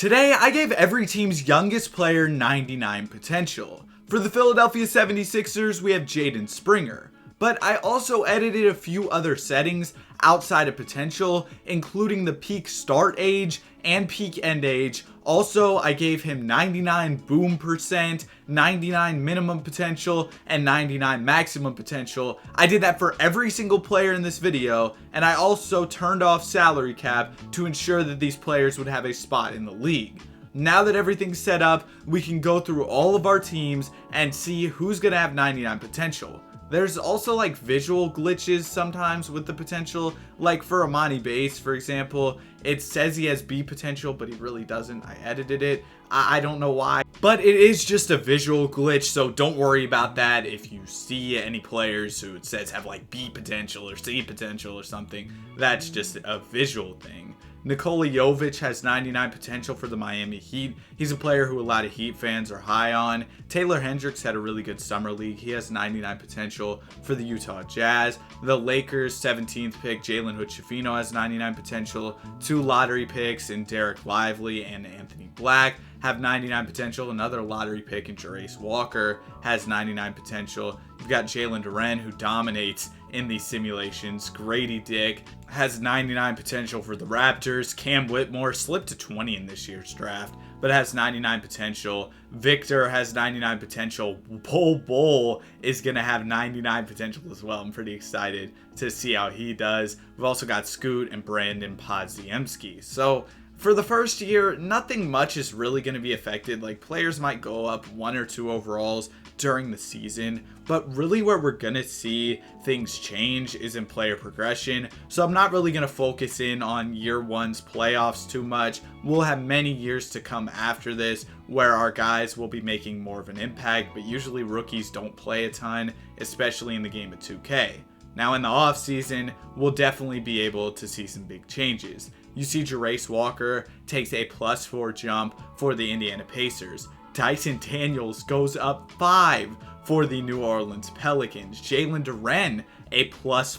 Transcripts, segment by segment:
Today, I gave every team's youngest player 99 potential. For the Philadelphia 76ers, we have Jaden Springer. But I also edited a few other settings outside of potential, including the peak start age and peak end age. Also, I gave him 99 boom percent, 99 minimum potential, and 99 maximum potential. I did that for every single player in this video, and I also turned off salary cap to ensure that these players would have a spot in the league. Now that everything's set up, we can go through all of our teams and see who's gonna have 99 potential. There's also like visual glitches sometimes with the potential, like for Emoni Bates, for example. It says he has B potential, but he really doesn't. I edited it. I don't know why, but it is just a visual glitch, so don't worry about that. If you see any players who it says have like B potential or C potential or something, that's just a visual thing. Nikola Jovic has 99 potential for the Miami Heat. He's a player who a lot of Heat fans are high on. Taylor Hendricks had a really good summer league. He has 99 potential for the Utah Jazz. The Lakers 17th pick Jalen Hood-Schifino has 99 potential. 2 lottery picks in Derek Lively and Anthony Black have 99 potential. Another lottery pick in Jarace Walker has 99 potential. You've got Jalen Duren, who dominates in these simulations. Grady Dick has 99 potential for the Raptors. Cam Whitmore slipped to 20 in this year's draft, but has 99 potential. Victor has 99 potential. Bol Bol is going to have 99 potential as well. I'm pretty excited to see how he does. We've also got Scoot and Brandon Podziemski. So for the first year, nothing much is really going to be affected. Like, players might go up 1 or 2 overalls during the season, but really where we're going to see things change is in player progression. So I'm not really going to focus in on year one's playoffs too much. We'll have many years to come after this where our guys will be making more of an impact, but usually rookies don't play a ton, especially in the game of 2K. Now in the offseason, we'll definitely be able to see some big changes. You see Jarace Walker takes a +4 jump for the Indiana Pacers. Dyson Daniels goes up 5 for the New Orleans Pelicans. Jalen Duren a +4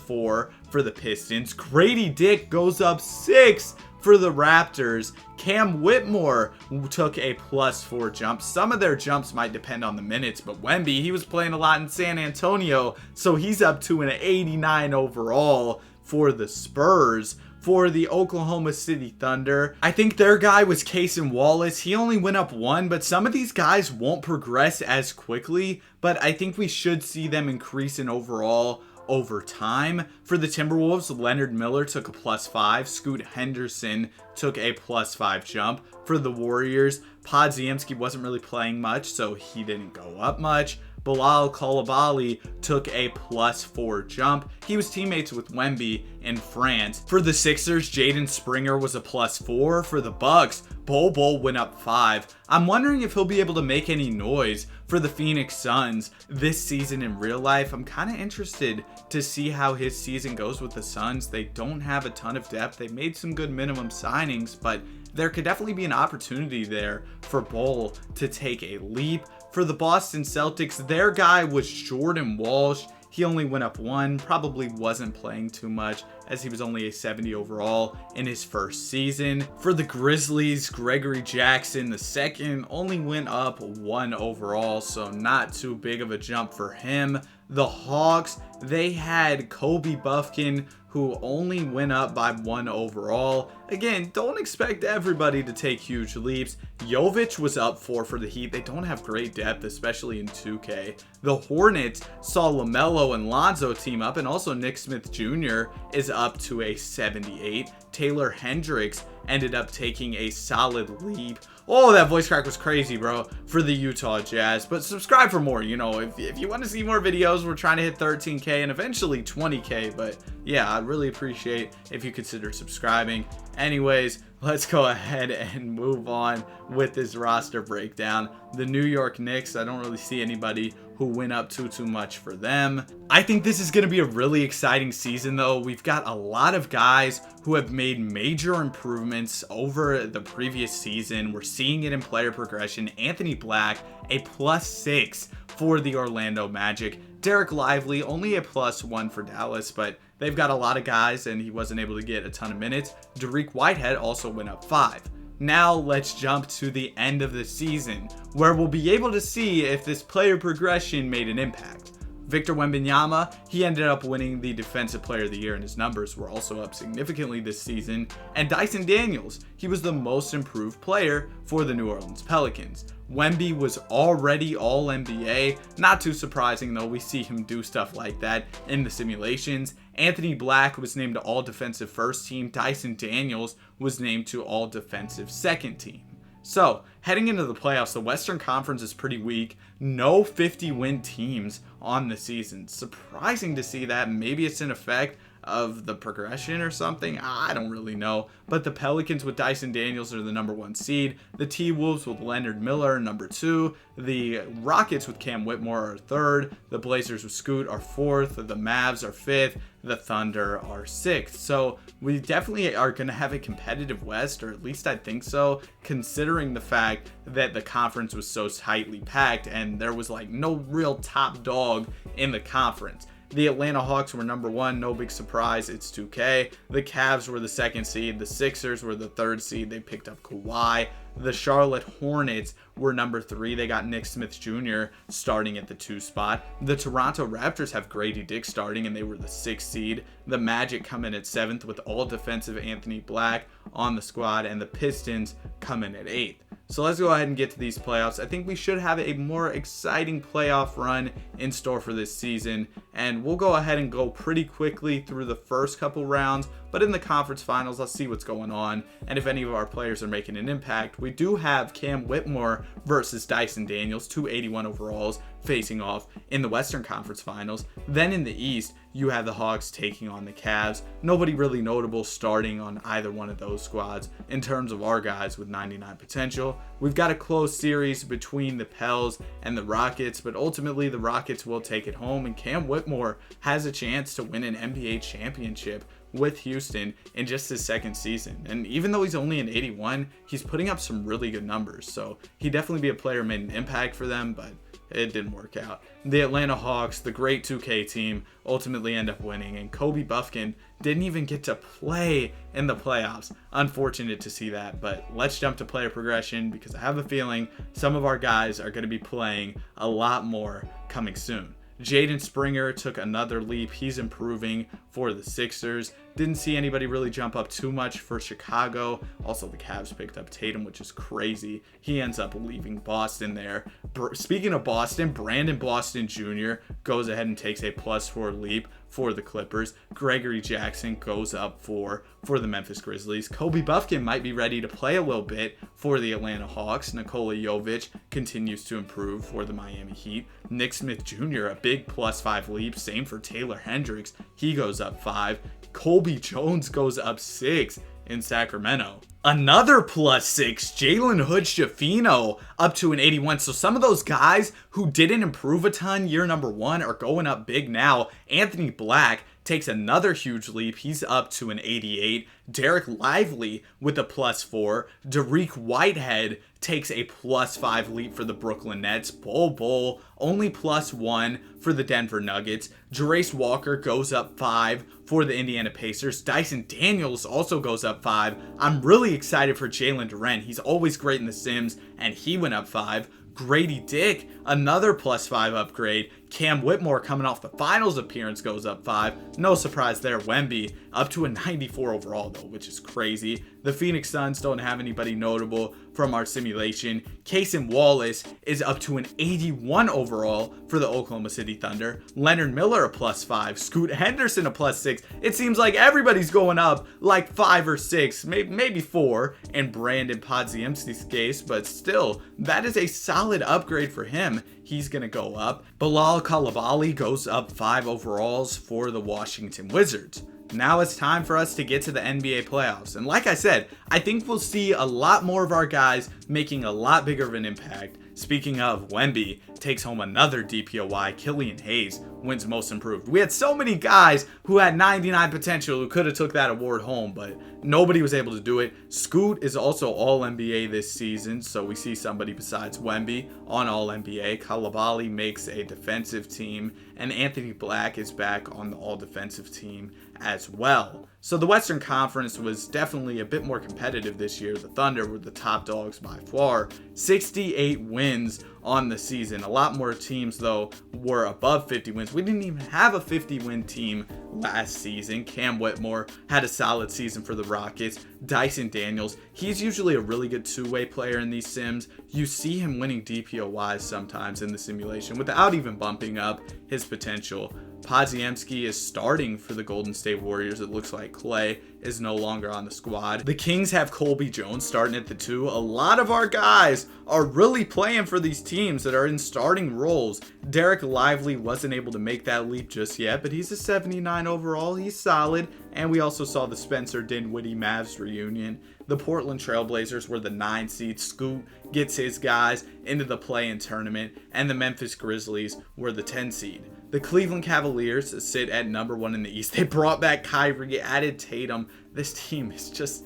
for the Pistons. Grady Dick goes up 6 for the Raptors. Cam Whitmore took a +4 jump. Some of their jumps might depend on the minutes, but Wemby, he was playing a lot in San Antonio, so he's up to an 89 overall for the Spurs. For the Oklahoma City Thunder, I think their guy was Cason Wallace. He only went up 1, but some of these guys won't progress as quickly, but I think we should see them increase in overall over time. For the Timberwolves, Leonard Miller took a +5. Scoot Henderson took a +5 jump. For the Warriors, Podziemski wasn't really playing much, so he didn't go up much. Bilal Coulibaly took a +4 jump. He was teammates with Wemby in France. For the Sixers, Jaden Springer was a +4. For the Bucks, Bol Bol went up 5. I'm wondering if he'll be able to make any noise for the Phoenix Suns this season in real life. I'm kind of interested to see how his season goes with the Suns. They don't have a ton of depth. They made some good minimum signings, but there could definitely be an opportunity there for Bol to take a leap. For the Boston Celtics, their guy was Jordan Walsh. He only went up 1, probably wasn't playing too much as he was only a 70 overall in his first season. For the Grizzlies, Gregory Jackson II only went up 1 overall, so not too big of a jump for him. The Hawks, they had Kobe Buffkin, who only went up by 1 overall. Again, don't expect everybody to take huge leaps. Jovic was up 4 for the Heat. They don't have great depth, especially in 2K. The Hornets saw LaMelo and Lonzo team up, and also Nick Smith Jr. is up to a 78. Taylor Hendricks ended up taking a solid leap. Oh, that voice crack was crazy, bro, for the Utah Jazz. But subscribe for more. You know, if you want to see more videos, we're trying to hit 13K and eventually 20K. But yeah, I'd really appreciate if you consider subscribing. Anyways, let's go ahead and move on with this roster breakdown. The New York Knicks, I don't really see anybody who went up too much for them. I think this is going to be a really exciting season, though. We've got a lot of guys who have made major improvements over the previous season. We're seeing it in player progression. Anthony Black, a +6 for the Orlando Magic. Derek Lively, only a +1 for Dallas, but they've got a lot of guys and he wasn't able to get a ton of minutes. Dariq Whitehead also went up 5. Now let's jump to the end of the season, where we'll be able to see if this player progression made an impact. Victor Wembanyama, he ended up winning the Defensive Player of the Year, and his numbers were also up significantly this season. And Dyson Daniels, he was the most improved player for the New Orleans Pelicans. Wemby was already All-NBA. Not too surprising though, we see him do stuff like that in the simulations. Anthony Black was named to All-Defensive First Team. Dyson Daniels was named to All-Defensive Second Team. So, heading into the playoffs, the Western Conference is pretty weak. No 50-win teams on the season. Surprising to see that. Maybe it's an effect of the progression or something. I don't really know. But the Pelicans with Dyson Daniels are the number 1 seed. The T-Wolves with Leonard Miller are number 2. The Rockets with Cam Whitmore are 3rd. The Blazers with Scoot are 4th. The Mavs are 5th. The Thunder are 6th. So we definitely are going to have a competitive West, or at least I think so, considering the fact that the conference was so tightly packed and there was like no real top dog in the conference. The Atlanta Hawks were number 1, no big surprise, it's 2K. The Cavs were the 2nd seed, the Sixers were the 3rd seed, they picked up Kawhi. The Charlotte Hornets were number 3, they got Nick Smith Jr. starting at the 2 spot. The Toronto Raptors have Grady Dick starting, and they were the 6th seed. The Magic come in at 7th with all defensive Anthony Black on the squad, and the Pistons come in at 8th. So let's go ahead and get to these playoffs. I think we should have a more exciting playoff run in store for this season, and we'll go ahead and go pretty quickly through the first couple rounds, but in the conference finals, let's see what's going on and if any of our players are making an impact. We do have Cam Whitmore versus Dyson Daniels, 281 overalls, facing off in the Western Conference Finals. Then in the East, you have the Hawks taking on the Cavs. Nobody really notable starting on either one of those squads in terms of our guys with 99 potential. We've got a close series between the Pels and the Rockets, but ultimately the Rockets will take it home, and Cam Whitmore has a chance to win an NBA championship with Houston in just his 2nd season. And even though he's only an 81, he's putting up some really good numbers. So he'd definitely be a player who made an impact for them, but it didn't work out. The Atlanta Hawks, the great 2K team, ultimately end up winning, and Kobe Buffkin didn't even get to play in the playoffs. Unfortunate to see that, but let's jump to player progression because I have a feeling some of our guys are going to be playing a lot more coming soon. Jaden Springer took another leap. He's improving for the Sixers. Didn't see anybody really jump up too much for Chicago. Also, the Cavs picked up Tatum, which is crazy. He ends up leaving Boston there. Speaking of Boston, Brandon Boston Jr. goes ahead and takes a +4 leap for the Clippers. Gregory Jackson goes up for the Memphis Grizzlies. Kobe Buffkin might be ready to play a little bit for the Atlanta Hawks. Nikola Jovic continues to improve for the Miami Heat. Nick Smith Jr., a big +5 leap. Same for Taylor Hendricks. He goes up 5. Colby Jones goes up 6 in Sacramento. Another +6, Jalen Hood-Schifino up to an 81. So some of those guys who didn't improve a ton year number 1 are going up big now. Anthony Black takes another huge leap. He's up to an 88. Derek Lively with a +4. Dariq Whitehead takes a +5 leap for the Brooklyn Nets. Bol only +1 for the Denver Nuggets. Jarace Walker goes up 5 for the Indiana Pacers. Dyson Daniels also goes up 5. I'm really excited for Jalen Duren. He's always great in the Sims, and he went up 5. Grady Dick, another +5 upgrade. Cam Whitmore, coming off the finals appearance, goes up 5. No surprise there. Wemby up to a 94 overall though, which is crazy. The Phoenix Suns don't have anybody notable from our simulation. Cason Wallace is up to an 81 overall for the Oklahoma City Thunder. Leonard Miller a +5. Scoot Henderson a +6. It seems like everybody's going up like 5 or 6, maybe 4 in Brandon Podziemski's case, but still, that is a solid upgrade for him. He's going to go up. Bilal Coulibaly goes up 5 overalls for the Washington Wizards. Now it's time for us to get to the NBA playoffs. And like I said, I think we'll see a lot more of our guys making a lot bigger of an impact. Speaking of, Wemby takes home another DPOY. Killian Hayes wins most improved. We had so many guys who had 99 potential who could have took that award home, but nobody was able to do it. Scoot is also All-NBA this season, so we see somebody besides Wemby on All-NBA. Coulibaly makes a defensive team, and Anthony Black is back on the All-Defensive team as well. So the Western Conference was definitely a bit more competitive this year. The Thunder were the top dogs by far. 68 wins on the season. A lot more teams, though, were above 50 wins. We didn't even have a 50-win team last season. Cam Whitmore had a solid season for the Rockets. Dyson Daniels, he's usually a really good two-way player in these sims. You see him winning DPOYs sometimes in the simulation without even bumping up his potential. Podziemski is starting for the Golden State Warriors. It looks like Clay is no longer on the squad. The Kings have Colby Jones starting at the 2. A lot of our guys are really playing for these teams that are in starting roles. Derek Lively wasn't able to make that leap just yet, but he's a 79 overall. He's solid. And we also saw the Spencer Dinwiddie Mavs reunion. The Portland Trailblazers were the 9 seed. Scoot gets his guys into the play-in tournament. And the Memphis Grizzlies were the 10 seed. The Cleveland Cavaliers sit at number 1 in the East. They brought back Kyrie, added Tatum. This team is just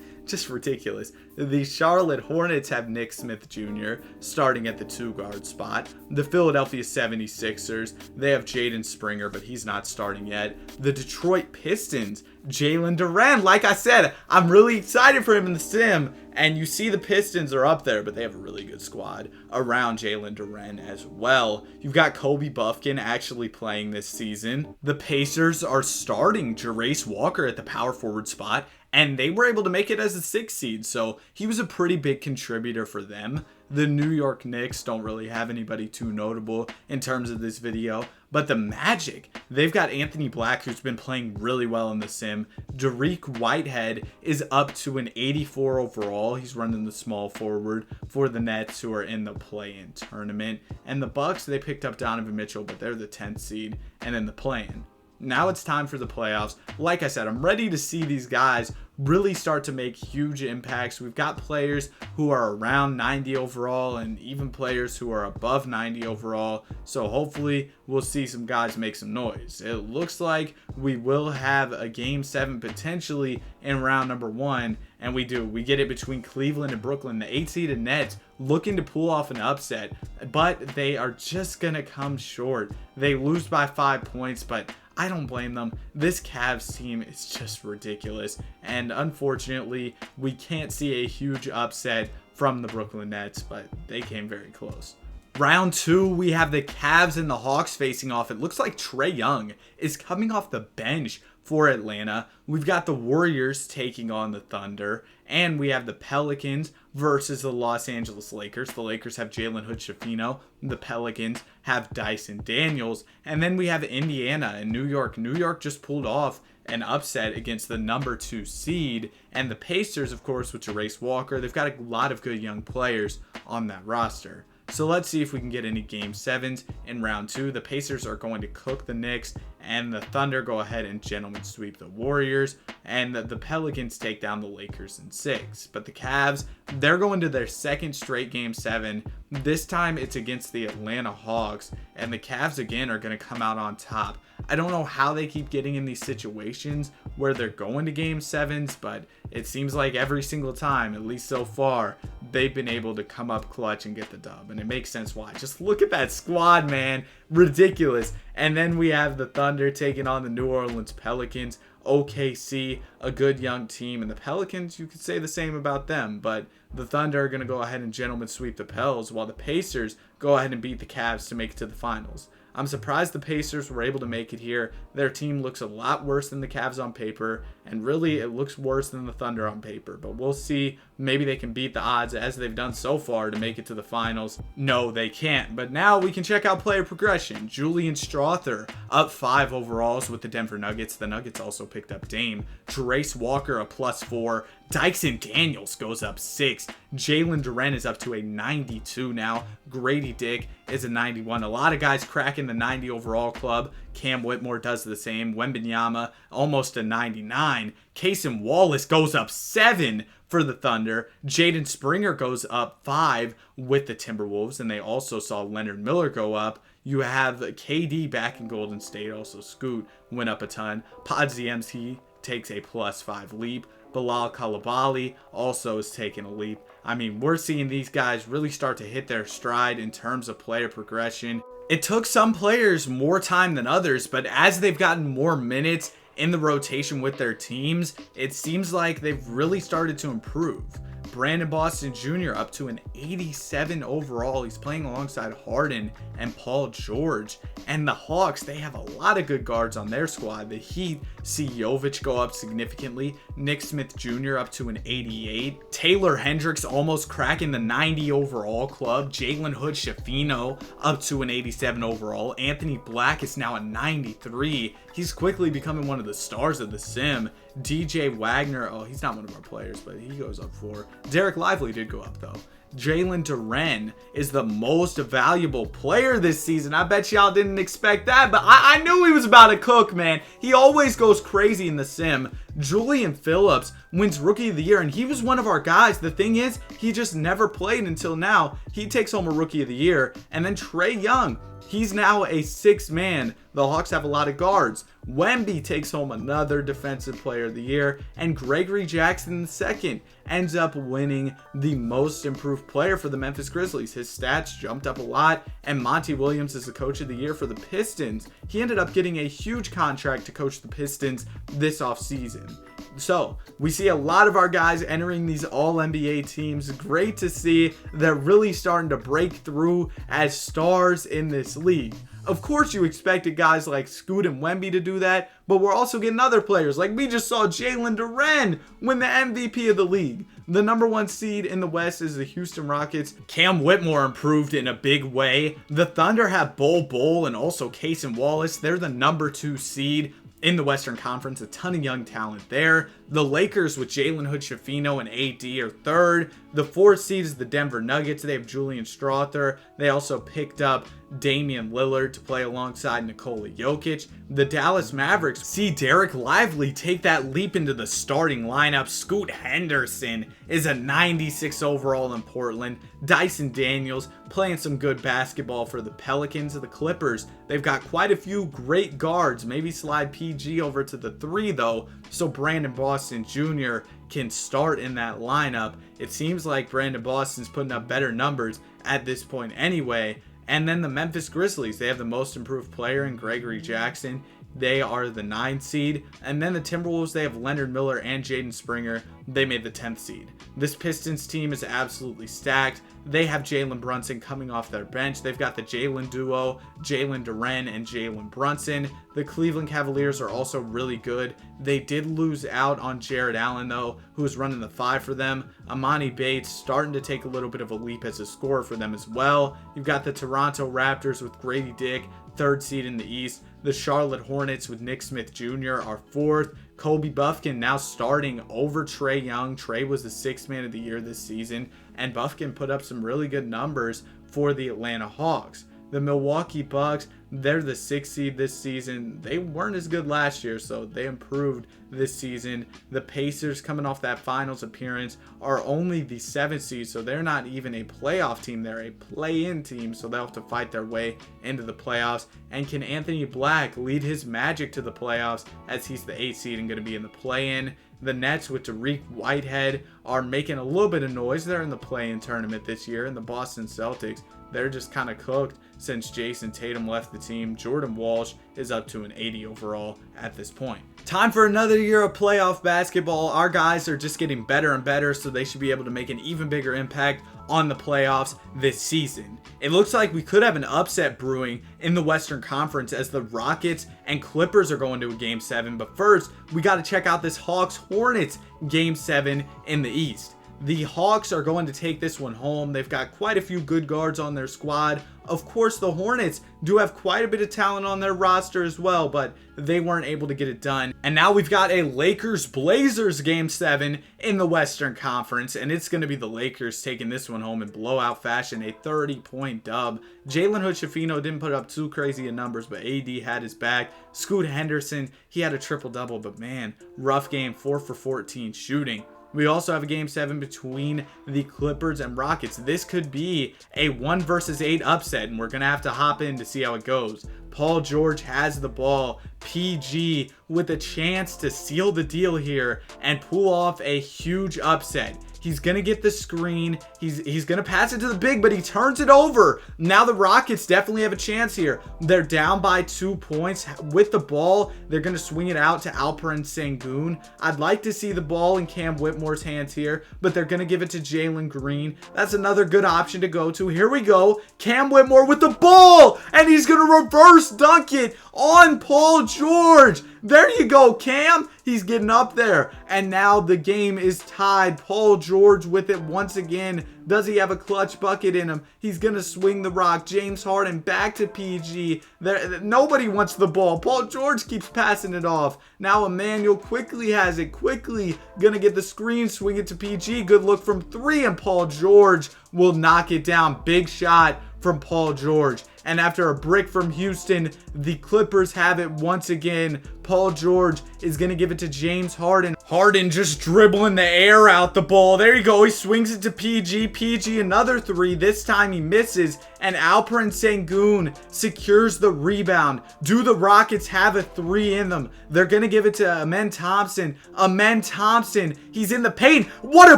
ridiculous. The Charlotte Hornets have Nick Smith Jr. starting at the 2 guard spot. The Philadelphia 76ers, they have Jaden Springer, but he's not starting yet. The Detroit Pistons, Jalen Duren. Like I said, I'm really excited for him in the sim. And you see the Pistons are up there, but they have a really good squad around Jalen Duren as well. You've got Kobe Buffkin actually playing this season. The Pacers are starting Jarace Walker at the power forward spot, and they were able to make it as a 6 seed, so he was a pretty big contributor for them. The New York Knicks don't really have anybody too notable in terms of this video, but the Magic, they've got Anthony Black, who's been playing really well in the sim. Dariq Whitehead is up to an 84 overall. He's running the small forward for the Nets, who are in the play-in tournament. And the Bucks, they picked up Donovan Mitchell, but they're the 10th seed and in the play-in. Now it's time for the playoffs. Like I said, I'm ready to see these guys really start to make huge impacts. We've got players who are around 90 overall and even players who are above 90 overall. So hopefully we'll see some guys make some noise. It looks like we will have a game 7 potentially in round number 1. And we do. We get it between Cleveland and Brooklyn. The 8-seeded Nets looking to pull off an upset, but they are just going to come short. They lose by 5 points, but I don't blame them. This Cavs team is just ridiculous. And unfortunately, we can't see a huge upset from the Brooklyn Nets, but they came very close. Round 2, we have the Cavs and the Hawks facing off. It looks like Trae Young is coming off the bench for Atlanta. We've got the Warriors taking on the Thunder. And we have the Pelicans versus the Los Angeles Lakers. The Lakers have Jalen Hood-Schifino. The Pelicans have Dyson Daniels. And then we have Indiana and New York. New York just pulled off an upset against the number 2 seed. And the Pacers, of course, with Jarace Walker. They've got a lot of good young players on that roster. So let's see if we can get any game 7s in round 2. The Pacers are going to cook the Knicks, and the Thunder go ahead and gentlemen sweep the Warriors, and the Pelicans take down the Lakers in 6. But the Cavs, they're going to their second straight game 7. This time it's against the Atlanta Hawks, and the Cavs again are going to come out on top. I don't know how they keep getting in these situations where they're going to game 7s, but it seems like every single time, at least so far, they've been able to come up clutch and get the dub. And it makes sense why. Just look at that squad, man. Ridiculous. And then we have the Thunder taking on the New Orleans Pelicans. OKC, a good young team. And the Pelicans, you could say the same about them. But the Thunder are going to go ahead and gentlemen sweep the Pels, while the Pacers go ahead and beat the Cavs to make it to the finals. I'm surprised the Pacers were able to make it here. Their team looks a lot worse than the Cavs on paper, and really it looks worse than the Thunder on paper. But we'll see. Maybe they can beat the odds as they've done so far to make it to the finals. No, they can't. But now we can check out player progression. Julian Strawther up 5 overalls with the Denver Nuggets. The Nuggets also picked up Dame. Jarace Walker a +4. Dyson Daniels goes up 6. Jalen Duren is up to a 92 now. Grady Dick is a 91. A lot of guys cracking the 90 overall club. Cam Whitmore does the same. Wembanyama almost a 99. Cason Wallace goes up 7 for the Thunder. Jaden Springer goes up 5 with the Timberwolves, and they also saw Leonard Miller go up. You have KD back in Golden State. Also Scoot went up a ton. Podziemski takes a +5 leap. Bilal Coulibaly also is taking a leap. I mean, we're seeing these guys really start to hit their stride in terms of player progression. It took some players more time than others, but as they've gotten more minutes in the rotation with their teams, it seems like they've really started to improve. Brandon Boston Jr. up to an 87 overall. He's playing alongside Harden and Paul George. And the Hawks, they have a lot of good guards on their squad. The Heat see Jovic go up significantly. Nick Smith Jr. up to an 88. Taylor Hendricks almost cracking the 90 overall club. Jalen Hood-Schifino up to an 87 overall. Anthony Black is now a 93. He's quickly becoming one of the stars of the sim. DJ Wagner, oh, he's not one of our players, but he goes up 4. Derek Lively did go up, though. Jalen Duren is the most valuable player this season. I bet y'all didn't expect that, but I knew he was about to cook, man. He always goes crazy in the sim. Julian Phillips wins Rookie of the Year, and he was one of our guys. The thing is, he just never played until now. He takes home a Rookie of the Year. And then Trae Young, he's now a 6th man. The Hawks have a lot of guards. Wemby takes home another Defensive Player of the Year, and Gregory Jackson II ends up winning the Most Improved Player for the Memphis Grizzlies. His stats jumped up a lot, and Monty Williams is the Coach of the Year for the Pistons. He ended up getting a huge contract to coach the Pistons this offseason. So we see a lot of our guys entering these all-NBA teams. Great to see. They're really starting to break through as stars in this league. Of course, you expected guys like Scoot and Wemby to do that, but we're also getting other players. Like we just saw Jalen Duren win the MVP of the league. The number 1 seed in the West is the Houston Rockets. Cam Whitmore improved in a big way. The Thunder have Bol and also Cason Wallace. They're the number 2 seed in the Western Conference. A ton of young talent there. The Lakers with Jalen Hood-Schifino and AD are 3rd. The 4th seed is the Denver Nuggets. They have Julian Strawther. They also picked up Damian Lillard to play alongside Nikola Jokic. The Dallas Mavericks see Derek Lively take that leap into the starting lineup. Scoot Henderson is a 96 overall in Portland. Dyson Daniels playing some good basketball for the Pelicans. The Clippers, they've got quite a few great guards. Maybe slide PG over to the 3 though, so Brandon Boston Jr. can start in that lineup. It seems like Brandon Boston's putting up better numbers at this point anyway. And then the Memphis Grizzlies, they have the Most Improved Player in Gregory Jackson. They are the 9th seed. And then the Timberwolves, they have Leonard Miller and Jaden Springer. They made the 10th seed. This Pistons team is absolutely stacked. They have Jalen Brunson coming off their bench. They've got the Jalen duo, Jalen Duren and Jalen Brunson. The Cleveland Cavaliers are also really good. They did lose out on Jared Allen, though, who was running the 5 for them. Amani Bates starting to take a little bit of a leap as a scorer for them as well. You've got the Toronto Raptors with Grady Dick, 3rd seed in the East. The Charlotte Hornets with Nick Smith Jr. are 4th. Kobe Buffkin now starting over Trae Young. Trae was the 6th man of the year this season, and Buffkin put up some really good numbers for the Atlanta Hawks. The Milwaukee Bucks, they're the 6th seed this season. They weren't as good last year, so they improved this season. The Pacers, coming off that finals appearance, are only the 7th seed, so they're not even a playoff team. They're a play-in team, so they'll have to fight their way into the playoffs. And can Anthony Black lead his Magic to the playoffs, as he's the 8th seed and going to be in the play-in? The Nets with Tariq Whitehead are making a little bit of noise. They're in the play-in tournament this year. And the Boston Celtics, they're just kind of cooked since Jason Tatum left the team. Jordan Walsh is up to an 80 overall at this point. Time for another year of playoff basketball. Our guys are just getting better and better, so they should be able to make an even bigger impact on the playoffs this season. It looks like we could have an upset brewing in the Western Conference as the Rockets and Clippers are going to a Game 7. But first, we got to check out this Hawks-Hornets Game 7 in the East. The Hawks are going to take this one home. They've got quite a few good guards on their squad. Of course, the Hornets do have quite a bit of talent on their roster as well, but they weren't able to get it done. And now we've got a Lakers-Blazers Game 7 in the Western Conference, and it's going to be the Lakers taking this one home in blowout fashion, a 30-point dub. Jalen Hood-Schifino didn't put up too crazy in numbers, but AD had his back. Scoot Henderson, he had a triple-double, but man, rough game, 4 for 14 shooting. We also have a Game 7 between the Clippers and Rockets. This could be a 1 versus 8 upset, and we're going to have to hop in to see how it goes. Paul George has the ball. PG with a chance to seal the deal here and pull off a huge upset. He's going to get the screen. He's going to pass it to the big, but he turns it over. Now the Rockets definitely have a chance here. They're down by 2 points. With the ball, they're going to swing it out to Alperen Sengun. I'd like to see the ball in Cam Whitmore's hands here, but they're going to give it to Jalen Green. That's another good option to go to. Here we go. Cam Whitmore with the ball, and he's going to reverse dunk it on Paul George. There you go, Cam. He's getting up there. And now the game is tied. Paul George with it once again. Does he have a clutch bucket in him? He's going to swing the rock. James Harden back to PG. Nobody wants the ball. Paul George keeps passing it off. Now Emmanuel quickly has it. Quickly going to get the screen. Swing it to PG. Good look from 3. And Paul George will knock it down. Big shot from Paul George. And after a brick from Houston, the Clippers have it once again. Paul George is going to give it to James Harden. Harden just dribbling the air out the ball. There you go. He swings it to PG. PG another 3. This time he misses. And Alperen Sengun secures the rebound. Do the Rockets have a 3 in them? They're going to give it to Amen Thompson. Amen Thompson. He's in the paint. What a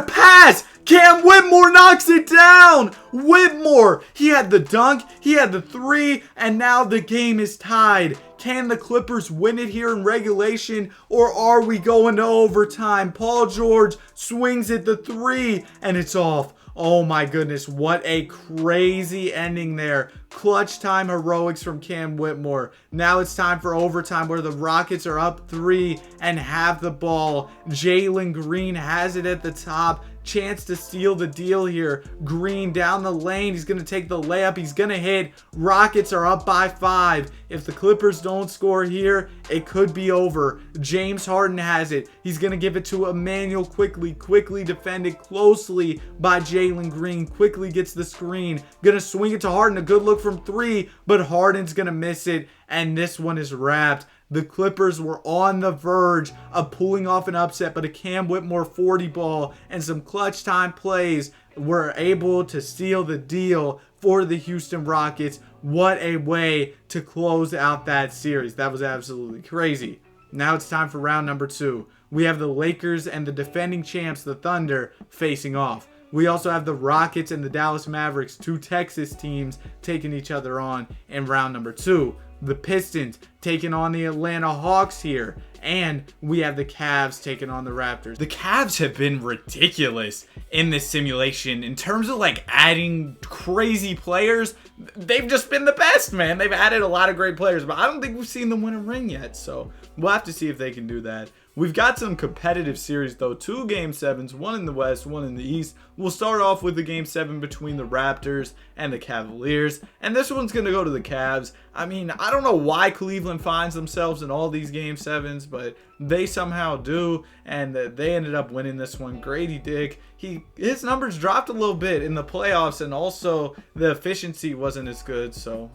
pass! Cam Whitmore knocks it down. Whitmore. He had the dunk. He had the 3. And now the game is tied. Can the Clippers win it here in regulation, or are we going to overtime? Paul George swings at the 3, and it's off. Oh my goodness, what a crazy ending there. Clutch time heroics from Cam Whitmore. Now it's time for overtime where the Rockets are up 3 and have the ball. Jalen Green has it at the top. Chance to steal the deal here. Green down the lane. He's going to take the layup. He's going to hit. Rockets are up by 5. If the Clippers don't score here, it could be over. James Harden has it. He's going to give it to Emmanuel quickly. Quickly defended closely by Jalen Green. Quickly gets the screen. Going to swing it to Harden. A good look from 3, but Harden's going to miss it. And this one is wrapped. The Clippers were on the verge of pulling off an upset, but a Cam Whitmore 40 ball and some clutch time plays were able to seal the deal for the Houston Rockets. What a way to close out that series. That was absolutely crazy. Now it's time for round number 2. We have the Lakers and the defending champs, the Thunder, facing off. We also have the Rockets and the Dallas Mavericks, 2 Texas teams, taking each other on in round number 2. The Pistons taking on the Atlanta Hawks here. And we have the Cavs taking on the Raptors. The Cavs have been ridiculous in this simulation. In terms of like adding crazy players, they've just been the best, man. They've added a lot of great players, but I don't think we've seen them win a ring yet. So we'll have to see if they can do that. We've got some competitive series though. 2 Game 7s, one in the West, one in the East. We'll start off with the Game 7 between the Raptors and the Cavaliers. And this one's going to go to the Cavs. I mean, I don't know why Cleveland finds themselves in all these Game 7s, but they somehow do. And they ended up winning this one. Grady Dick, his numbers dropped a little bit in the playoffs, and also the efficiency wasn't as good. So,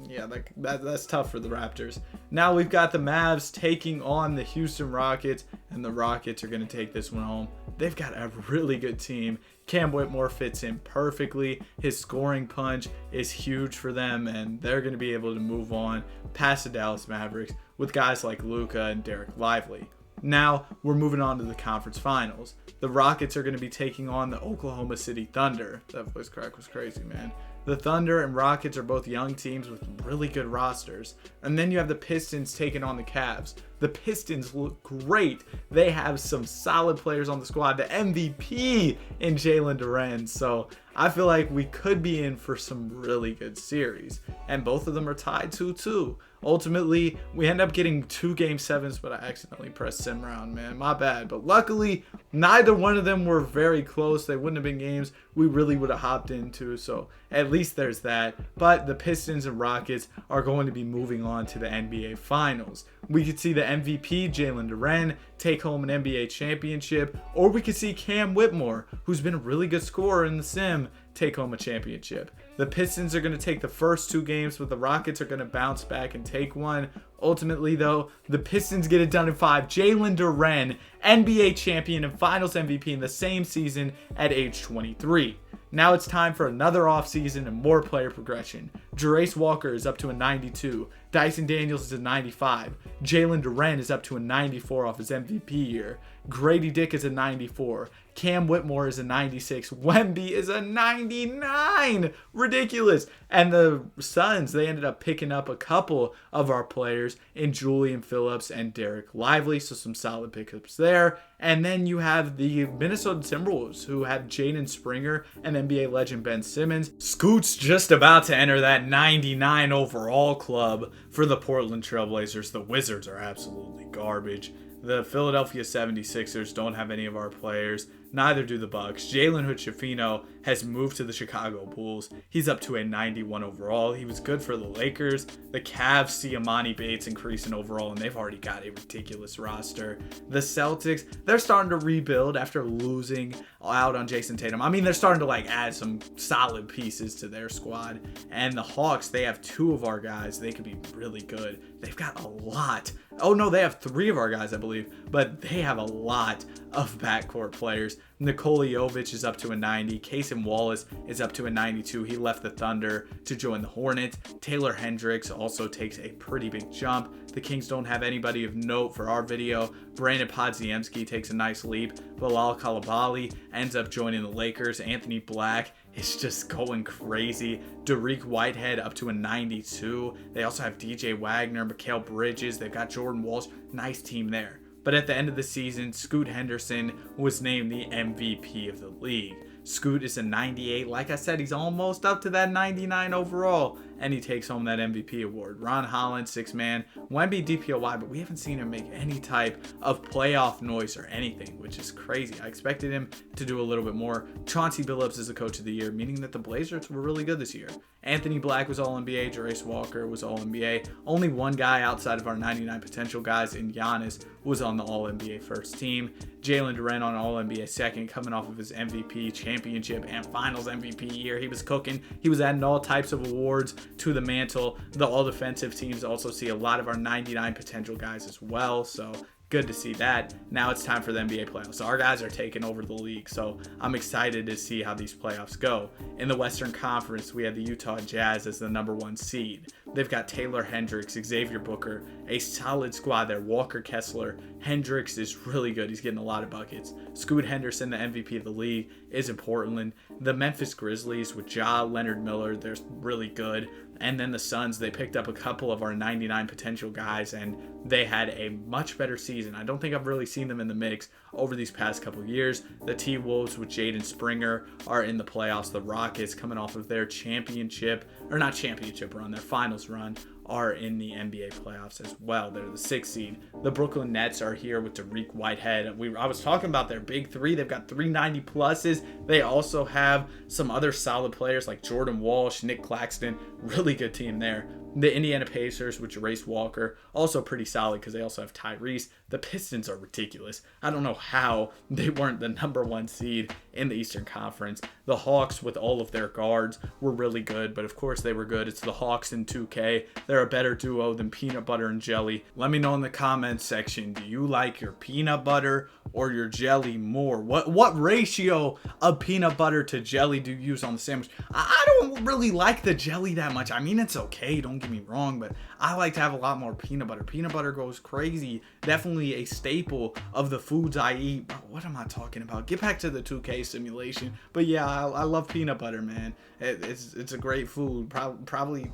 yeah, that's tough for the Raptors. Now we've got the Mavs taking on the Houston Rockets, and the Rockets are going to take this one home. They've got a really good team. Cam Whitmore fits in perfectly. His scoring punch is huge for them, and they're going to be able to move on past the Dallas Mavericks with guys like Luka and Derek Lively. Now we're moving on to the conference finals. The Rockets are going to be taking on the Oklahoma City Thunder. That voice crack was crazy, man. The Thunder and Rockets are both young teams with really good rosters. And then you have the Pistons taking on the Cavs. The Pistons look great. They have some solid players on the squad. The MVP in Jalen Duren. So I feel like we could be in for some really good series. And both of them are tied 2-2. Ultimately, we end up getting 2 Game 7s, but I accidentally pressed sim round, man. My bad. But luckily, neither one of them were very close. They wouldn't have been games we really would have hopped into. So at least there's that. But the Pistons and Rockets are going to be moving on to the NBA Finals. We could see the MVP, Jalen Duren, take home an NBA championship. Or we could see Cam Whitmore, who's been a really good scorer in the sim, take home a championship. The Pistons are going to take the first 2 games, but the Rockets are going to bounce back and take one. Ultimately, though, the Pistons get it done in 5. Jalen Duren, NBA champion and Finals MVP in the same season at age 23. Now it's time for another offseason and more player progression. Jarace Walker is up to a 92. Dyson Daniels is a 95. Jalen Duren is up to a 94 off his MVP year. Grady Dick is a 94. Cam Whitmore is a 96. Wemby is a 99. Ridiculous. And the Suns, they ended up picking up a couple of our players in Julian Phillips and Derek Lively. So some solid pickups there. And then you have the Minnesota Timberwolves, who have Jaden Springer and NBA legend Ben Simmons. Scoot's just about to enter that 99 overall club for the Portland Trailblazers. The Wizards are absolutely garbage. The Philadelphia 76ers don't have any of our players. Neither do the Bucks. Jalen Hood-Schifino has moved to the Chicago Bulls. He's up to a 91 overall. He was good for the Lakers. The Cavs see Emoni Bates increasing overall, and they've already got a ridiculous roster. The Celtics, they're starting to rebuild after losing out on Jason Tatum. I mean, they're starting to add some solid pieces to their squad. And the Hawks, they have two of our guys. They could be really good. They've got a lot. Oh no, they have three of our guys, I believe, but they have a lot of backcourt players. Nikola Jovic is up to a 90. Cason Wallace is up to a 92. He left the Thunder to join the Hornets. Taylor Hendricks also takes a pretty big jump. The Kings don't have anybody of note for our video. Brandon Podziemski takes a nice leap. Bilal Coulibaly ends up joining the Lakers. Anthony Black is just going crazy. Dariq Whitehead up to a 92. They also have DJ Wagner, Mikal Bridges. They've got Jordan Walsh. Nice team there. But at the end of the season, Scoot Henderson was named the MVP of the league. Scoot is a 98. Like I said, he's almost up to that 99 overall, and he takes home that MVP award. Ron Holland, 6-man. Wemby DPOY, but we haven't seen him make any type of playoff noise or anything, which is crazy. I expected him to do a little bit more. Chauncey Billups is the coach of the year, meaning that the Blazers were really good this year. Anthony Black was All-NBA. Jarace Walker was All-NBA. Only one guy outside of our 99 potential guys in Giannis was on the All-NBA first team. Jalen Duren on All-NBA second, coming off of his MVP, championship, and finals MVP year. He was cooking. He was adding all types of awards to the mantle. The all-defensive teams also see a lot of our 99 potential guys as well, so good to see that. Now it's time for the NBA playoffs. So our guys are taking over the league, so I'm excited to see how these playoffs go. In the Western Conference, we have the Utah Jazz as the #1 seed. They've got Taylor Hendricks, Xavier Booker, a solid squad there. Walker Kessler. Hendricks is really good. He's getting a lot of buckets. Scoot Henderson, the MVP of the league, is in Portland. The Memphis Grizzlies with Ja, Leonard Miller, they're really good. And then the Suns, they picked up a couple of our 99 potential guys, and they had a much better season. I don't think I've really seen them in the mix over these past couple years. The T-Wolves with Jaden Springer are in the playoffs. The Rockets, coming off of their championship, or not championship run, their finals run, are in the NBA playoffs as well. They're the 6th seed. The Brooklyn Nets are here with Dariq Whitehead. I was talking about their big three. They've got 390 pluses. They also have some other solid players like Jordan Walsh, Nick Claxton. Really good team there. The Indiana Pacers with Jarace Walker, also pretty solid because they also have Tyrese. The Pistons are ridiculous. I don't know how they weren't the #1 seed in the Eastern Conference. The Hawks with all of their guards were really good, but of course they were good. It's the Hawks in 2K. They're a better duo than peanut butter and jelly. Let me know in the comments section, do you like your peanut butter or your jelly more? What ratio of peanut butter to jelly do you use on the sandwich? I don't really like the jelly that much. I mean, it's okay, don't get me wrong, but I like to have a lot more peanut butter. Peanut butter goes crazy. Definitely a staple of the foods I eat. What am I talking about? Get back to the 2K simulation. But yeah, I love peanut butter, man. It's a great food. Probably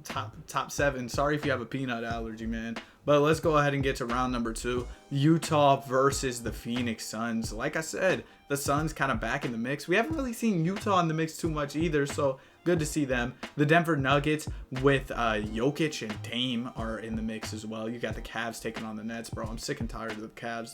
top 7. Sorry if you have a peanut allergy, man. But let's go ahead and get to round number 2. Utah versus the Phoenix Suns. Like I said, the Suns kind of back in the mix. We haven't really seen Utah in the mix too much either, so good to see them. The Denver Nuggets with Jokic and Dame are in the mix as well. You got the Cavs taking on the Nets, bro. I'm sick and tired of the Cavs.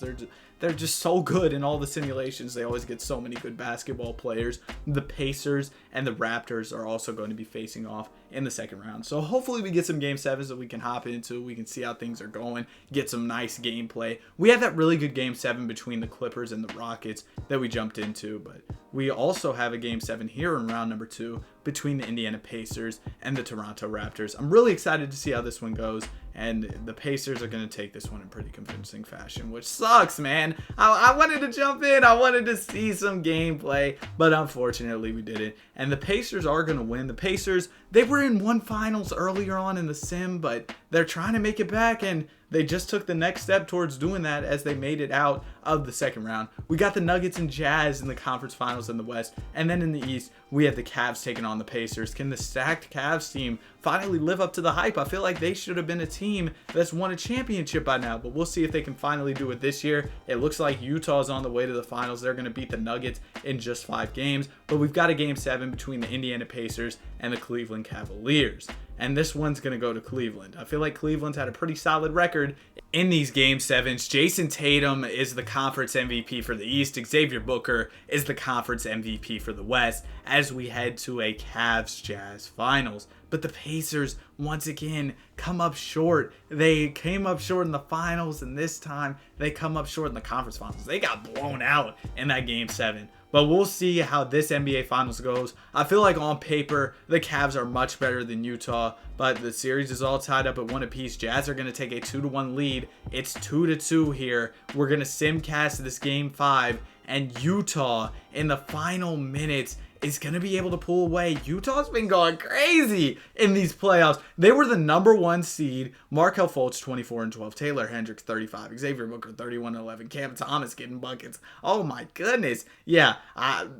They're just so good in all the simulations. They always get so many good basketball players. The Pacers and the Raptors are also going to be facing off in the second round. So hopefully we get some game 7s that we can hop into. We can see how things are going, get some nice gameplay. We had that really good game 7 between the Clippers and the Rockets that we jumped into, but we also have a game 7 here in round number 2 between the Indiana Pacers and the Toronto Raptors. I'm really excited to see how this one goes, and the Pacers are going to take this one in pretty convincing fashion, which sucks, man. I wanted to jump in. I wanted to see some gameplay, but unfortunately we didn't. And the Pacers are going to win. The Pacers, they were in one finals earlier on in the sim, but they're trying to make it back, and they just took the next step towards doing that as they made it out of the second round. We got the Nuggets and Jazz in the conference finals in the West, and then in the East, we have the Cavs taking on the Pacers. Can the stacked Cavs team finally live up to the hype? I feel like they should have been a team that's won a championship by now, but we'll see if they can finally do it this year. It looks like Utah's on the way to the finals. They're going to beat the Nuggets in just 5 games, but we've got a game 7 between the Indiana Pacers and the Cleveland Cavaliers. And this one's going to go to Cleveland. I feel like Cleveland's had a pretty solid record in these game 7s. Jason Tatum is the conference MVP for the East. Xavier Booker is the conference MVP for the West as we head to a Cavs-Jazz finals. But the Pacers, once again, come up short. They came up short in the finals, and this time they come up short in the conference finals. They got blown out in that game 7. But we'll see how this NBA Finals goes. I feel like on paper, the Cavs are much better than Utah, but the series is all tied up at 1 apiece. Jazz are going to take a 2-1 lead. It's 2-2 here. We're going to simcast this game 5, and Utah in the final minutes is going to be able to pull away. Utah's been going crazy in these playoffs. They were the #1 seed. Markelle Fultz 24-12, Taylor Hendricks 35, Xavier Booker 31-11, Cam Thomas getting buckets. Oh my goodness. Yeah,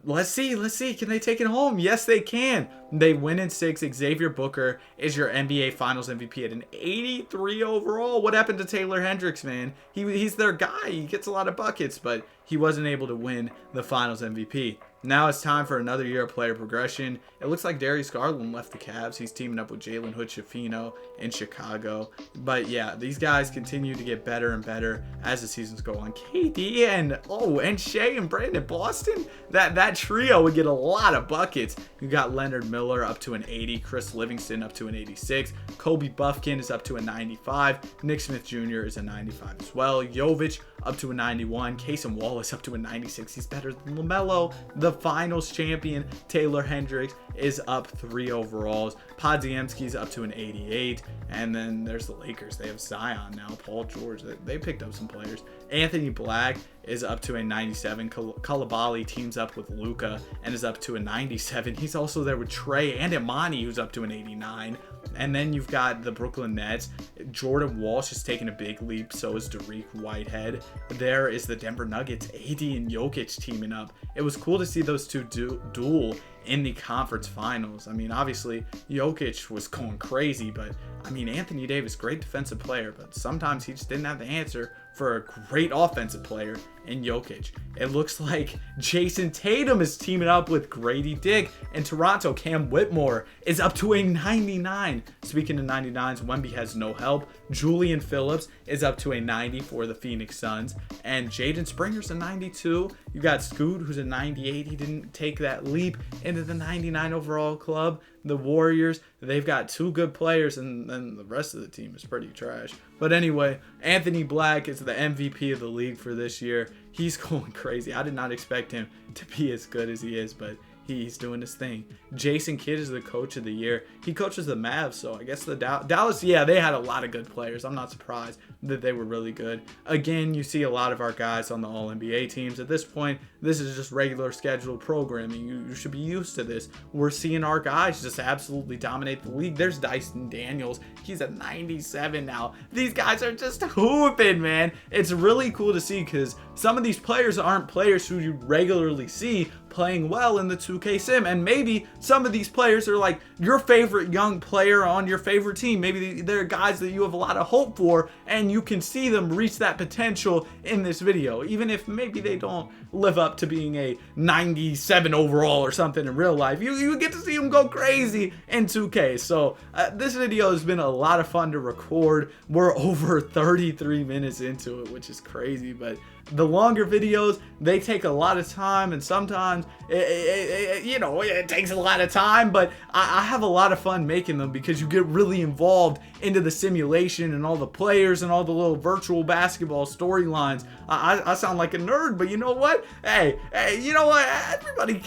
let's see. Can they take it home? Yes, they can. They win in 6. Xavier Booker is your NBA Finals MVP at an 83 overall. What happened to Taylor Hendricks, man? He's their guy. He gets a lot of buckets, but he wasn't able to win the Finals MVP. Now it's time for another year of player progression. It looks like Darius Garland left the Cavs. He's teaming up with Jalen Hood-Schifino in Chicago. But yeah, these guys continue to get better and better as the seasons go on. KD and Shea and Brandon Boston, that trio would get a lot of buckets. You got Leonard Miller up to an 80, Chris Livingston up to an 86, Kobe Buffkin is up to a 95, Nick Smith Jr. is a 95 as well, Jovic up to a 91, Cason Wallace up to a 96. He's better than LaMelo. The finals champion Taylor Hendricks is up 3 overalls. Podziemski's up to an 88. And then there's the Lakers. They have Zion now, Paul George. They picked up some players. Anthony Black is up to a 97. Coulibaly teams up with Luka and is up to a 97. He's also there with Trey and Imani, who's up to an 89. And then you've got the Brooklyn Nets. Jordan Walsh is taking a big leap. So is Dariq Whitehead. There is the Denver Nuggets. AD and Jokic teaming up. It was cool to see those two duel in the conference finals. I mean, obviously, Jokic was going crazy, but I mean, Anthony Davis, great defensive player, but sometimes he just didn't have the answer for a great offensive player in Jokic. It looks like Jason Tatum is teaming up with Grady Dick in Toronto. Cam Whitmore is up to a 99. Speaking of 99s, Wemby has no help. Julian Phillips is up to a 90 for the Phoenix Suns. And Jaden Springer's a 92. You got Scoot, who's a 98. He didn't take that leap into the 99 overall club. The Warriors, they've got 2 good players, and then the rest of the team is pretty trash. But anyway, Anthony Black is the MVP of the league for this year. He's going crazy. I did not expect him to be as good as he is, but he's doing his thing. Jason Kidd is the coach of the year. He coaches the Mavs, so I guess the Dallas, yeah, they had a lot of good players. I'm not surprised that they were really good. Again, you see a lot of our guys on the All-NBA teams. At this point, this is just regular scheduled programming. You should be used to this. We're seeing our guys just absolutely dominate the league. There's Dyson Daniels. He's a 97 now. These guys are just hooping, man. It's really cool to see because some of these players aren't players who you regularly see playing well in the 2K sim, and maybe some of these players are like your favorite young player on your favorite team. Maybe they're guys that you have a lot of hope for, and you can see them reach that potential in this video, even if maybe they don't live up to being a 97 overall or something in real life. You get to see them go crazy in 2K. So this video has been a lot of fun to record. We're over 33 minutes into it, which is crazy, but the longer videos, they take a lot of time, and sometimes it takes a lot of time, but I have a lot of fun making them because you get really involved into the simulation and all the players and all the little virtual basketball storylines. I sound like a nerd, but you know what? Hey, you know what? Everybody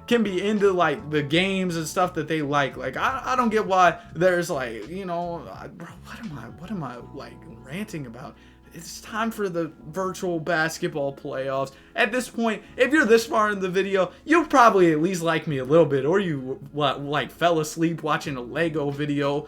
can be into like the games and stuff that they like. Like I don't get why there's like, bro, what am I like ranting about? It's time for the virtual basketball playoffs. At this point, if you're this far in the video, you'll probably at least like me a little bit, or you like fell asleep watching a Lego video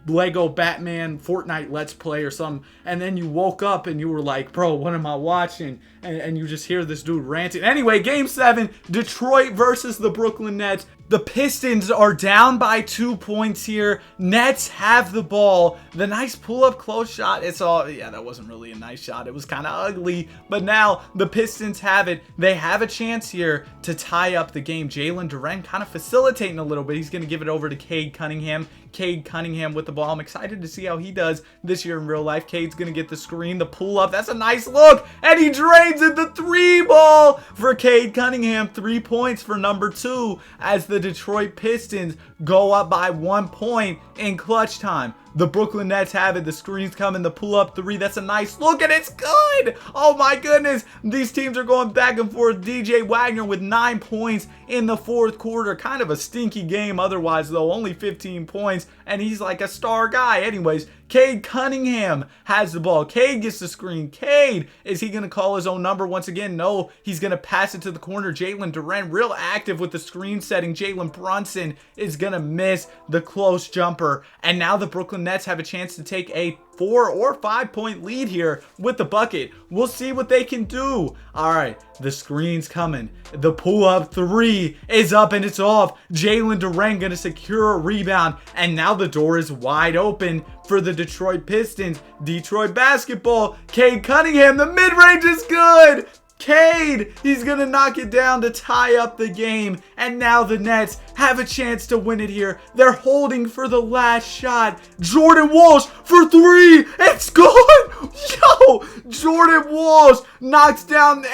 Lego Batman Fortnite Let's Play or something, and then you woke up and you were like, bro, what am I watching? And you just hear this dude ranting. Anyway, game 7, Detroit versus the Brooklyn Nets. The Pistons are down by 2 points here. Nets have the ball. The nice pull-up close shot. It's all, yeah, that wasn't really a nice shot. It was kind of ugly. But now the Pistons have it. They have a chance here to tie up the game. Jalen Duren kind of facilitating a little bit. He's going to give it over to Cade Cunningham. Cade Cunningham with the ball. I'm excited to see how he does this year in real life. Cade's going to get the screen, the pull-up. That's a nice look. And he drains it. The 3 ball for Cade Cunningham. 3 points for number 2 as the Detroit Pistons go up by 1 point in clutch time. The Brooklyn Nets have it. The screen's coming. The pull-up 3. That's a nice look, and it's good. Oh, my goodness. These teams are going back and forth. DJ Wagner with 9 points in the 4th quarter. Kind of a stinky game otherwise, though. Only 15 points, and he's like a star guy. Anyways, Cade Cunningham has the ball. Cade gets the screen. Cade, is he going to call his own number once again? No, he's going to pass it to the corner. Jalen Duren, real active with the screen setting. Jalen Brunson is going to miss the close jumper. And now the Brooklyn Nets have a chance to take a 4 or 5 point lead here with the bucket. We'll see what they can do. All right, the screen's coming. The pull-up 3 is up and it's off. Jalen Duren going to secure a rebound. And now the door is wide open for the Detroit Pistons. Detroit basketball. Cade Cunningham, the mid-range is good. Cade, he's going to knock it down to tie up the game. And now the Nets have a chance to win it here. They're holding for the last shot. Jordan Walsh for 3. It's good. Yo, Jordan Walsh knocks down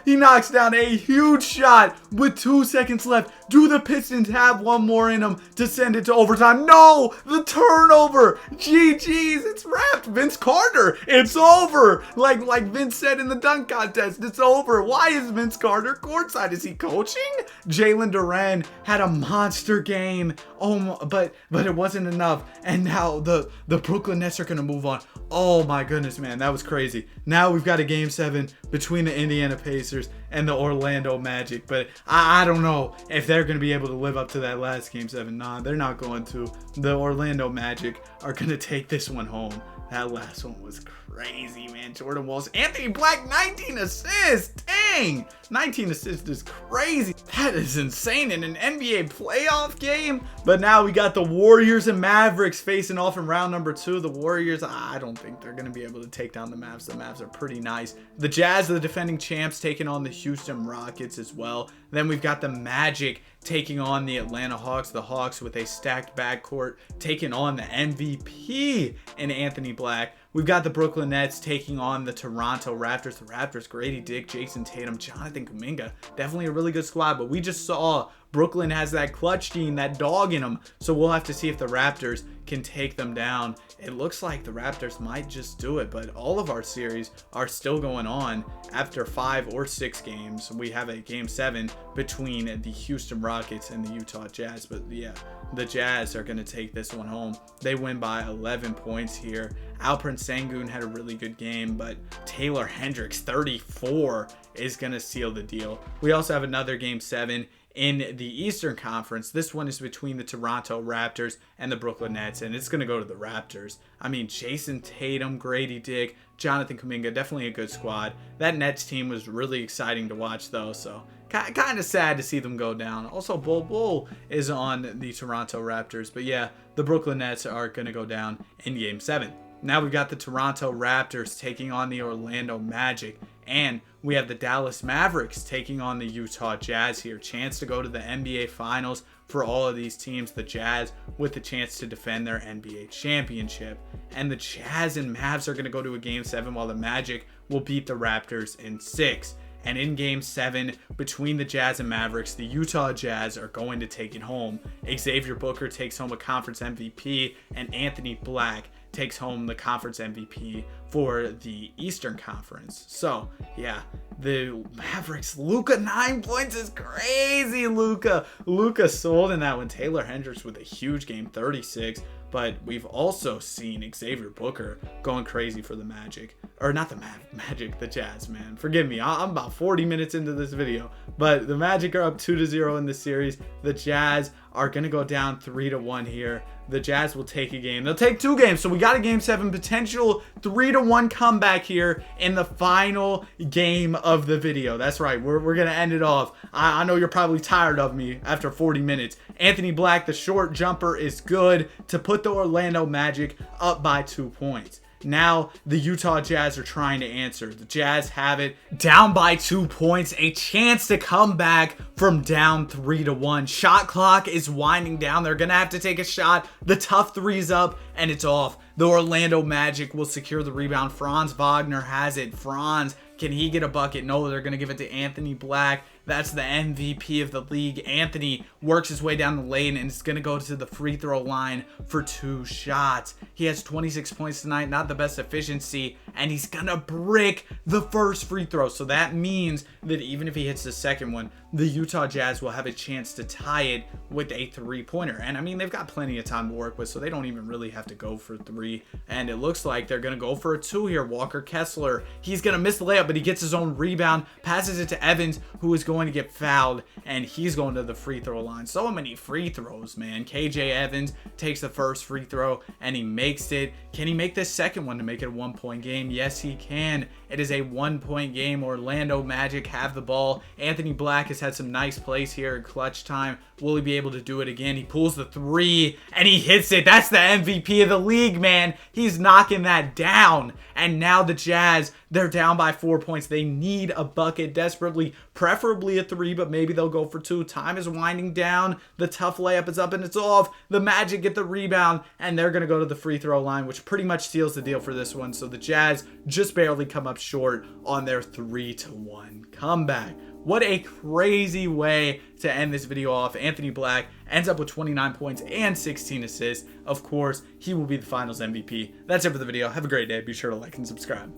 he knocks down a huge shot with 2 seconds left. Do the Pistons have one more in them to send it to overtime? No, the turnover. GG's, it's wrapped. Vince Carter, it's over. Like Vince said in the dunk contest, it's over. Why is Vince Carter courtside? Is he coaching? Jalen Duren had a monster game. Oh, but it wasn't enough. And now the Brooklyn Nets are going to move on. Oh my goodness, man, that was crazy. Now we've got a game 7 between the Indiana Pacers and the Orlando Magic. But I don't know if they're going to be able to live up to that last game 7. Nah, they're not going to. The Orlando Magic are going to take this one home. That last one was crazy, man. Jordan Walsh, Anthony Black, 19 assists. Dang, 19 assists is crazy. That is insane in an NBA playoff game. But now we got the Warriors and Mavericks facing off in round number 2. The Warriors, I don't think they're going to be able to take down the Mavs. The Mavs are pretty nice. The Jazz, the defending champs, taking on the Houston Rockets as well. Then we've got the Magic taking on the Atlanta Hawks. The Hawks with a stacked backcourt taking on the MVP in Anthony Black. We've got the Brooklyn Nets taking on the Toronto Raptors. The Raptors, Grady Dick, Jason Tatum, Jonathan Kuminga. Definitely a really good squad, but we just saw Brooklyn has that clutch gene, that dog in them. So we'll have to see if the Raptors can take them down. It looks like the Raptors might just do it, but all of our series are still going on after 5 or 6 games. We have a game 7 between the Houston Rockets and the Utah Jazz, but yeah, the Jazz are going to take this one home. They win by 11 points here. Alperen Sengun had a really good game, but Taylor Hendricks, 34, is going to seal the deal. We also have another game 7 in the Eastern Conference. This one is between the Toronto Raptors and the Brooklyn Nets, and it's going to go to the Raptors. I mean, Jason Tatum, Grady Dick, Jonathan Kuminga, definitely a good squad. That Nets team was really exciting to watch, though, so kind of sad to see them go down. Also, Bol Bol is on the Toronto Raptors, but yeah, the Brooklyn Nets are going to go down in Game 7. Now we've got the Toronto Raptors taking on the Orlando Magic, and we have the Dallas Mavericks taking on the Utah Jazz here. Chance to go to the NBA Finals for all of these teams. The Jazz with the chance to defend their NBA championship. And the Jazz and Mavs are going to go to a Game 7 while the Magic will beat the Raptors in 6. And in Game 7, between the Jazz and Mavericks, the Utah Jazz are going to take it home. Xavier Booker takes home a conference MVP, and Anthony Black takes home the conference MVP for the Eastern Conference. So, yeah, the Mavericks, Luka, 9 points is crazy, Luka. Luka sold in that one. Taylor Hendricks with a huge game, 36. But we've also seen Xavier Booker going crazy for the Magic. Or not the Magic, the Jazz, man. Forgive me, I'm about 40 minutes into this video. But the Magic are up 2-0 in this series. The Jazz are going to go down 3-1 here. The Jazz will take a game. They'll take 2 games. So we got a game 7 potential 3-1 comeback here in the final game of the video. That's right. We're going to end it off. I know you're probably tired of me after 40 minutes. Anthony Black, the short jumper, is good to put the Orlando Magic up by 2 points. Now the Utah Jazz are trying to answer. The Jazz have it down by 2 points, a chance to come back from down 3-1. Shot clock is winding down. They're gonna have to take a shot. The tough three's up and it's off. The Orlando Magic will secure the rebound. Franz Wagner has it. Franz, can he get a bucket? No, they're gonna give it to Anthony Black. That's the MVP of the league. Anthony works his way down the lane and is going to go to the free throw line for 2 shots. He has 26 points tonight, not the best efficiency, and he's going to brick the first free throw. So that means that even if he hits the second one, the Utah Jazz will have a chance to tie it with a 3-pointer. And I mean, they've got plenty of time to work with, so they don't even really have to go for 3. And it looks like they're going to go for a 2 here. Walker Kessler, he's going to miss the layup, but he gets his own rebound, passes it to Evans, who is going to get fouled, and he's going to the free throw line. So many free throws, man. KJ Evans takes the first free throw and he makes it. Can he make this second one to make it a 1-point game? Yes, he can. It is a 1-point game. Orlando Magic have the ball. Anthony Black has had some nice plays here in clutch time. Will he be able to do it again? He pulls the 3 and he hits it. That's the MVP of the league, man. He's knocking that down. And now the Jazz, they're down by 4 points. They need a bucket desperately, preferably a 3, but maybe they'll go for 2. Time is winding down. The tough layup is up and it's off. The Magic get the rebound and they're going to go to the free throw line, which pretty much seals the deal for this one. So the Jazz just barely come up short on their 3-1 comeback. What a crazy way to end this video off. Anthony Black ends up with 29 points and 16 assists. Of course, he will be the finals MVP. That's it for the video. Have a great day. Be sure to like and subscribe.